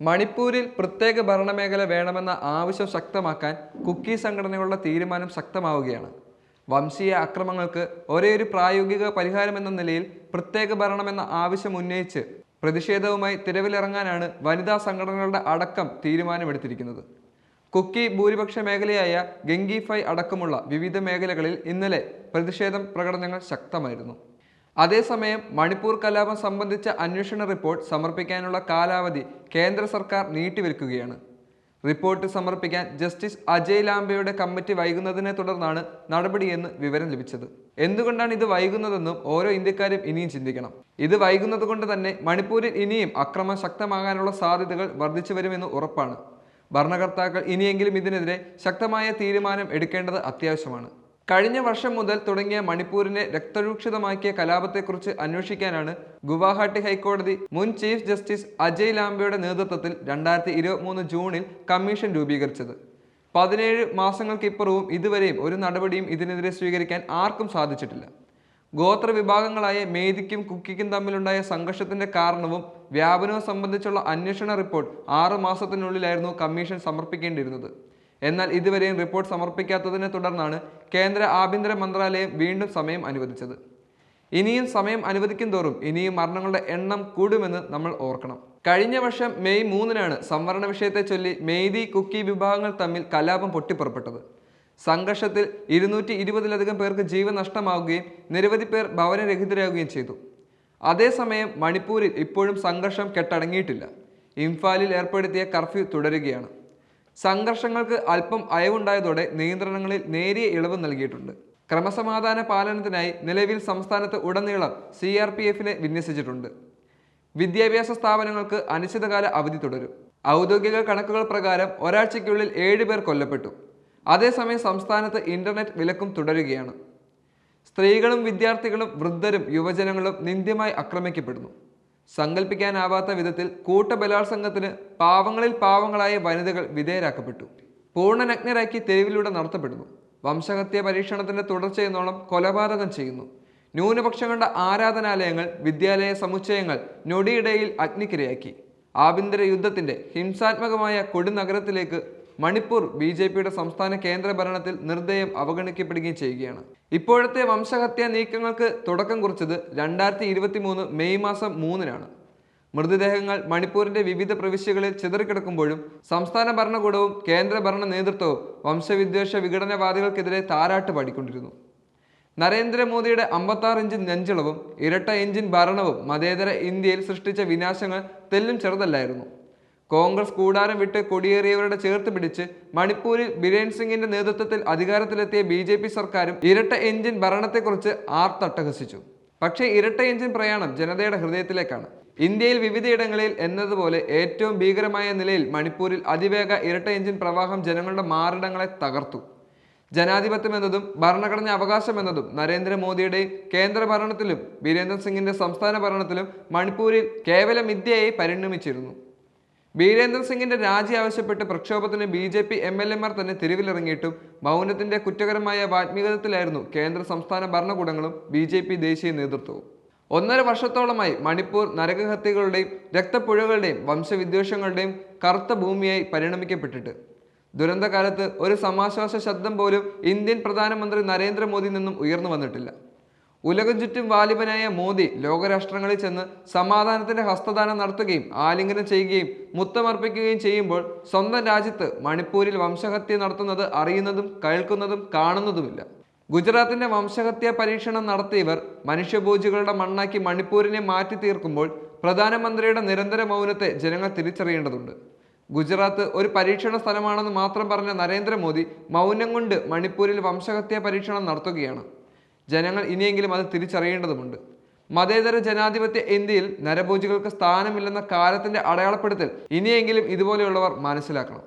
മണിപ്പൂരിൽ പ്രത്യേക ഭരണമേഖല വേണമെന്ന ആവശ്യം ശക്തമാക്കാൻ കുക്കി സംഘടനകളുടെ തീരുമാനം ശക്തമാവുകയാണ്. വംശീയ അക്രമങ്ങൾക്ക് ഒരേയൊരു പ്രായോഗിക പരിഹാരമെന്ന നിലയിൽ പ്രത്യേക ഭരണമെന്ന ആവശ്യം ഉന്നയിച്ച് പ്രതിഷേധവുമായി തെരുവിലിറങ്ങാനാണ് വനിതാ സംഘടനകളുടെ അടക്കം തീരുമാനമെടുത്തിരിക്കുന്നത്. കുക്കി ഭൂരിപക്ഷ മേഖലയായ ഗംഗീഫൈ അടക്കമുള്ള വിവിധ മേഖലകളിൽ ഇന്നലെ പ്രതിഷേധ പ്രകടനങ്ങൾ ശക്തമായിരുന്നു. അതേസമയം മണിപ്പൂർ കലാപം സംബന്ധിച്ച അന്വേഷണ റിപ്പോർട്ട് സമർപ്പിക്കാനുള്ള കാലാവധി കേന്ദ്ര സർക്കാർ നീട്ടിവെക്കുകയാണ്. റിപ്പോർട്ട് സമർപ്പിക്കാൻ ജസ്റ്റിസ് അജയ് ലാംബയുടെ കമ്മിറ്റി വൈകുന്നതിനെ തുടർന്നാണ് നടപടിയെന്ന് വിവരം ലഭിച്ചത്. എന്തുകൊണ്ടാണ് ഇത് വൈകുന്നതെന്നും ഓരോ ഇന്ത്യക്കാരും ഇനിയും ചിന്തിക്കണം. ഇത് വൈകുന്നത് കൊണ്ട് തന്നെ മണിപ്പൂരിൽ ഇനിയും അക്രമം ശക്തമാകാനുള്ള സാധ്യതകൾ വർദ്ധിച്ചു വരുമെന്ന് ഉറപ്പാണ്. ഭരണകർത്താക്കൾ ഇനിയെങ്കിലും ഇതിനെതിരെ ശക്തമായ തീരുമാനം എടുക്കേണ്ടത് അത്യാവശ്യമാണ്. കഴിഞ്ഞ വർഷം മുതൽ തുടങ്ങിയ മണിപ്പൂരിനെ രക്തരൂക്ഷിതമാക്കിയ കലാപത്തെക്കുറിച്ച് അന്വേഷിക്കാനാണ് ഗുവാഹട്ടി ഹൈക്കോടതി മുൻ ചീഫ് ജസ്റ്റിസ് അജയ് ലാംബയുടെ നേതൃത്വത്തിൽ 2023 ജൂണിൽ കമ്മീഷൻ രൂപീകരിച്ചത്. 17 മാസങ്ങൾക്കിപ്പുറവും ഇതുവരെയും ഒരു നടപടിയും ഇതിനെതിരെ സ്വീകരിക്കാൻ ആർക്കും സാധിച്ചിട്ടില്ല. ഗോത്ര വിഭാഗങ്ങളായ മേദിക്കും കുക്കിക്കും തമ്മിലുണ്ടായ സംഘർഷത്തിന്റെ കാരണവും വ്യാപനവും സംബന്ധിച്ചുള്ള അന്വേഷണ റിപ്പോർട്ട് 6 മാസത്തിനുള്ളിലായിരുന്നു കമ്മീഷൻ സമർപ്പിക്കേണ്ടിയിരുന്നത്. എന്നാൽ ഇതുവരെയും റിപ്പോർട്ട് സമർപ്പിക്കാത്തതിനെ തുടർന്നാണ് കേന്ദ്ര ആഭ്യന്തര മന്ത്രാലയം വീണ്ടും സമയം അനുവദിച്ചത്. ഇനിയും സമയം അനുവദിക്കും തോറും ഇനിയും മരണങ്ങളുടെ എണ്ണം കൂടുമെന്ന് നമ്മൾ ഓർക്കണം. കഴിഞ്ഞ വർഷം മെയ് 3-നാണ് സംവരണ വിഷയത്തെ ചൊല്ലി മേദി കുക്കി വിഭാഗങ്ങൾ തമ്മിൽ കലാപം പൊട്ടിപ്പുറപ്പെട്ടത്. സംഘർഷത്തിൽ 220-ലധികം പേർക്ക് ജീവൻ നഷ്ടമാവുകയും നിരവധി പേർ ഭവനരഹിതരാകുകയും ചെയ്തു. അതേസമയം മണിപ്പൂരിൽ ഇപ്പോഴും സംഘർഷം കെട്ടടങ്ങിയിട്ടില്ല. ഇംഫാലിൽ ഏർപ്പെടുത്തിയ കർഫ്യൂ തുടരുകയാണ്. സംഘർഷങ്ങൾക്ക് അല്പം അയവുണ്ടായതോടെ നിയന്ത്രണങ്ങളിൽ നേരിയ ഇളവ് നൽകിയിട്ടുണ്ട്. ക്രമസമാധാന പാലനത്തിനായി നിലവിൽ സംസ്ഥാനത്ത് ഉടനീളം CRPF-നെ വിന്യസിച്ചിട്ടുണ്ട്. വിദ്യാഭ്യാസ സ്ഥാപനങ്ങൾക്ക് അനിശ്ചിതകാല അവധി തുടരും. ഔദ്യോഗിക കണക്കുകൾ പ്രകാരം ഒരാഴ്ചയ്ക്കുള്ളിൽ 7 പേർ കൊല്ലപ്പെട്ടു. അതേസമയം സംസ്ഥാനത്ത് ഇന്റർനെറ്റ് വിലക്കും തുടരുകയാണ്. സ്ത്രീകളും വിദ്യാർത്ഥികളും വൃദ്ധരും യുവജനങ്ങളും നിന്ദ്യമായി ആക്രമിക്കപ്പെടുന്നു. സങ്കല്പിക്കാനാവാത്ത വിധത്തിൽ കൂട്ടബലാത്സംഗത്തിന് പാവങ്ങളിൽ പാവങ്ങളായ വനിതകൾ വിധേയരാക്കപ്പെട്ടു. പൂർണ്ണനഗ്നരാക്കി തെരുവിലൂടെ നടത്തപ്പെടുന്നു. വംശഹത്യ പരീക്ഷണത്തിന്റെ തുടർച്ചയെന്നോണം കൊലപാതകം ചെയ്യുന്നു. ന്യൂനപക്ഷങ്ങളുടെ ആരാധനാലയങ്ങൾ, വിദ്യാലയ സമുച്ചയങ്ങൾ ഞൊടിയിടയിൽ അഗ്നിക്കിരയാക്കി. ആഭ്യന്തര യുദ്ധത്തിന്റെ ഹിംസാത്മകമായ കൊടുനഗരത്തിലേക്ക് മണിപ്പൂർ BJPയുടെ സംസ്ഥാന കേന്ദ്ര ഭരണത്തിൽ നിർദ്ദയം അവഗണിക്കപ്പെടുകയും ചെയ്യുകയാണ്. ഇപ്പോഴത്തെ വംശഹത്യാ നീക്കങ്ങൾക്ക് തുടക്കം കുറിച്ചത് 2023 മെയ് മാസം 3-നാണ്. മൃതദേഹങ്ങൾ മണിപ്പൂരിന്റെ വിവിധ പ്രവിശ്യകളിൽ ചിതറിക്കിടക്കുമ്പോഴും സംസ്ഥാന ഭരണകൂടവും കേന്ദ്ര ഭരണ നേതൃത്വവും വംശവിദ്വേഷ വിഘടനവാദികൾക്കെതിരെ താരാട്ട് പാടിക്കൊണ്ടിരുന്നു. നരേന്ദ്രമോദിയുടെ 56 ഇഞ്ച് നെഞ്ചളവും ഇരട്ട എഞ്ചിൻ ഭരണവും മതേതര ഇന്ത്യയിൽ സൃഷ്ടിച്ച വിനാശങ്ങൾ തെല്ലും ചെറുതല്ലായിരുന്നു. കോൺഗ്രസ് കൂടാരം വിട്ട് കൊടിയേറിയവരുടെ ചേർത്ത് പിടിച്ച് മണിപ്പൂരിൽ ബിരേൻ സിംഗിന്റെ നേതൃത്വത്തിൽ അധികാരത്തിലെത്തിയ BJP സർക്കാരും ഇരട്ട എഞ്ചിൻ ഭരണത്തെക്കുറിച്ച് ആർത്തട്ടഹസിച്ചു. പക്ഷേ ഇരട്ട എഞ്ചിൻ പ്രയാണം ജനതയുടെ ഹൃദയത്തിലേക്കാണ്. ഇന്ത്യയിൽ വിവിധയിടങ്ങളിൽ എന്നതുപോലെ ഏറ്റവും ഭീകരമായ നിലയിൽ മണിപ്പൂരിൽ അതിവേഗ ഇരട്ട എഞ്ചിൻ പ്രവാഹം ജനങ്ങളുടെ മാറിടങ്ങളെ തകർത്തു. ജനാധിപത്യം എന്നതും ഭരണഘടന അവകാശം എന്നതും നരേന്ദ്രമോദിയുടെയും കേന്ദ്ര ഭരണത്തിലും ബിരേന്ദർ സിംഗിന്റെ സംസ്ഥാന ഭരണത്തിലും മണിപ്പൂരിൽ കേവല മിഥ്യയായി പരിണമിച്ചിരുന്നു. ബീരേന്ദർ സിംഗിന്റെ രാജി ആവശ്യപ്പെട്ട് പ്രക്ഷോഭത്തിന് BJP MLA-മാർ തന്നെ തെരുവിലിറങ്ങിയിട്ടും മൗനത്തിന്റെ കുറ്റകരമായ വാഗ്മികതത്തിലായിരുന്നു കേന്ദ്ര സംസ്ഥാന ഭരണകൂടങ്ങളും BJP ദേശീയ നേതൃത്വവും. 1.5 വർഷത്തോളമായി മണിപ്പൂർ നരകഹത്യകളുടെയും രക്തപ്പുഴകളുടെയും വംശവിദ്വേഷങ്ങളുടെയും കറുത്ത ഭൂമിയായി പരിണമിക്കപ്പെട്ടിട്ട് ദുരന്തകാലത്ത് ഒരു സമാശ്വാസ ശബ്ദം പോലും ഇന്ത്യൻ പ്രധാനമന്ത്രി നരേന്ദ്രമോദിയിൽ നിന്നും ഉയർന്നു വന്നിട്ടില്ല. ഉലകം ചുറ്റും വാലിബനായ മോദി ലോകരാഷ്ട്രങ്ങളിൽ ചെന്ന് സമാധാനത്തിന്റെ ഹസ്തദാനം നടത്തുകയും ആലിംഗനം ചെയ്യുകയും മുത്തമർപ്പിക്കുകയും ചെയ്യുമ്പോൾ സ്വന്തം രാജ്യത്ത് മണിപ്പൂരിൽ വംശഹത്യ നടത്തുന്നത് അറിയുന്നതും കേൾക്കുന്നതും കാണുന്നതുമില്ല. ഗുജറാത്തിന്റെ വംശഹത്യാ പരീക്ഷണം നടത്തിയവർ മനുഷ്യഭോജികളുടെ മണ്ണാക്കി മണിപ്പൂരിനെ മാറ്റി തീർക്കുമ്പോൾ പ്രധാനമന്ത്രിയുടെ നിരന്തര മൗനത്തെ ജനങ്ങൾ തിരിച്ചറിയേണ്ടതുണ്ട്. ഗുജറാത്ത് ഒരു പരീക്ഷണ സ്ഥലമാണെന്ന് മാത്രം പറഞ്ഞ നരേന്ദ്രമോദി മൗനം കൊണ്ട് മണിപ്പൂരിൽ വംശഹത്യാ പരീക്ഷണം നടത്തുകയാണ്. ജനങ്ങൾ ഇനിയെങ്കിലും അത് തിരിച്ചറിയേണ്ടതുണ്ട്. മതേതര ജനാധിപത്യ ഇന്ത്യയിൽ നരഭോജികൾക്ക് സ്ഥാനമില്ലെന്ന കാലത്തിന്റെ അടയാളപ്പെടുത്തൽ ഇനിയെങ്കിലും ഇതുപോലെയുള്ളവർ മനസ്സിലാക്കണം.